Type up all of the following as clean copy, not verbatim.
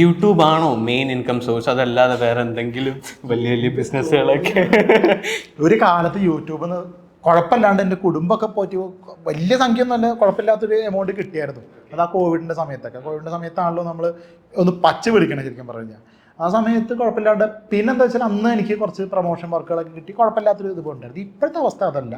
YouTube ആണോ main income source, അതല്ലാതെ വേറെ എന്തെങ്കിലും വലിയ വലിയ ബിസിനസ്സുകളൊക്കെ? ഒരു കാലത്ത് യൂട്യൂബിൽ കുഴപ്പമില്ലാണ്ട് എൻ്റെ കുടുംബമൊക്കെ പോറ്റി വലിയ സംഖ്യ ഒന്നുമല്ല, കുഴപ്പമില്ലാത്തൊരു എമൗണ്ട് കിട്ടിയായിരുന്നു. അത് ആ കോവിഡിൻ്റെ സമയത്താണല്ലോ നമ്മൾ ഒന്ന് പച്ച പിടിക്കണം ശരിക്കും പറഞ്ഞു കഴിഞ്ഞാൽ. ആ സമയത്ത് കുഴപ്പമില്ലാണ്ട്, പിന്നെന്താ വെച്ചാൽ അന്ന് എനിക്ക് കുറച്ച് പ്രൊമോഷൻ വർക്കുകളൊക്കെ കിട്ടി, കുഴപ്പമില്ലാത്തൊരു ഇത് ഉണ്ടായിരുന്നു. ഇപ്പോഴത്തെ അവസ്ഥ അതല്ല.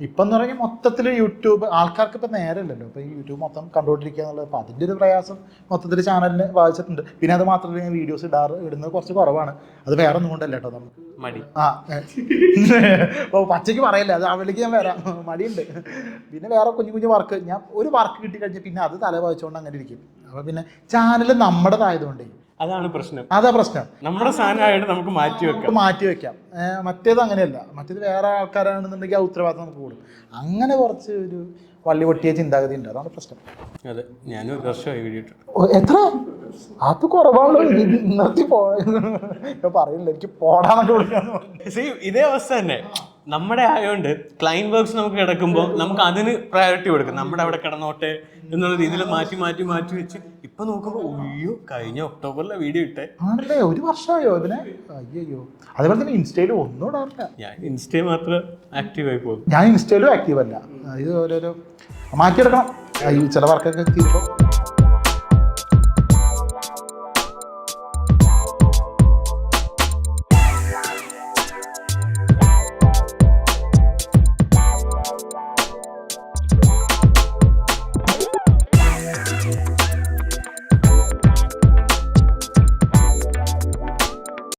ഇപ്പം എന്ന് പറഞ്ഞാൽ മൊത്തത്തിൽ യൂട്യൂബ് ആൾക്കാർക്ക് ഇപ്പം നേരമില്ലല്ലോ, ഇപ്പോൾ ഈ യൂട്യൂബ് മൊത്തം കണ്ടുകൊണ്ടിരിക്കുക എന്നുള്ളത്. അപ്പോൾ അതിൻ്റെ ഒരു പ്രയാസം മൊത്തത്തിൽ ചാനലിനെ ബാധിച്ചിട്ടുണ്ട്. പിന്നെ അത് മാത്രമല്ല, ഞാൻ വീഡിയോസ് ഇടുന്നത് കുറച്ച് കുറവാണ്. അത് വേറെ ഒന്നും കൊണ്ടല്ല കേട്ടോ, നമുക്ക് മടി. അപ്പോൾ പച്ചയ്ക്ക് പറയില്ല, അത് അവളിലേക്ക് ഞാൻ വരാം, മടിയുണ്ട്. പിന്നെ വേറെ കുഞ്ഞു കുഞ്ഞു വർക്ക്, ഞാൻ ഒരു വർക്ക് കിട്ടിക്കഴിഞ്ഞാൽ പിന്നെ അത് തല വായിച്ചുകൊണ്ട് അങ്ങനെ ഇരിക്കും. അപ്പോൾ പിന്നെ ചാനൽ നമ്മുടേതായതുകൊണ്ടേ അതാണ് പ്രശ്നം. അതാ പ്രശ്നം. നമ്മുടെ സാധനമായിട്ട് നമുക്ക് മാറ്റി വെക്കാം. മറ്റേത് അങ്ങനെയല്ല. മറ്റേത് വേറെ ആൾക്കാരാണെന്നുണ്ടെങ്കിൽ ആ ഉത്തരവാദിത്തം നമുക്ക് കൂടും. അങ്ങനെ കുറച്ച് ഒരു വള്ളി പൊട്ടിയ ചിന്താഗതി ഉണ്ട്, അതാണ് പ്രശ്നം. അതെ, ഞാനും ഒരു വർഷമായി വീഡിയോ ഇട്ടിട്ട്. എത്ര അത് കുറവാണല്ലോ, നിർത്തി പറയില്ല, എനിക്ക് പോടാന്നൊക്കെ വിളിക്കാന്ന് പറഞ്ഞു. ഇതേ അവസ്ഥ തന്നെ നമ്മുടെ ആയതുകൊണ്ട് ക്ലൈന്റ് വർക്ക്സ് നമുക്ക് കിടക്കുമ്പോൾ നമുക്ക് അതിന് പ്രയോറിറ്റി കൊടുക്കും. നമ്മുടെ അവിടെ കിടന്നോട്ടെ എന്നുള്ള രീതിയിൽ മാറ്റി വെച്ച് ഇപ്പൊ നോക്കുമ്പോൾ അയ്യോ കഴിഞ്ഞ ഒക്ടോബറിലെ വീഡിയോ ഇട്ടേ ആണല്ലേ, ഒരു വർഷമായോ ഇതിനെ? അയ്യോ. അതേപോലെ തന്നെ ഇൻസ്റ്റയിൽ ഒന്നും ഇടാറില്ല. ഞാൻ ഇൻസ്റ്റയിൽ മാത്രം ആക്റ്റീവായി പോകും. ഞാൻ ഇൻസ്റ്റയിലും ആക്റ്റീവ് അല്ല. ഇത് ഓരോരോ മാറ്റിയെടുക്കണം. ചില വർക്കൊക്കെ തീരുമ്പോൾ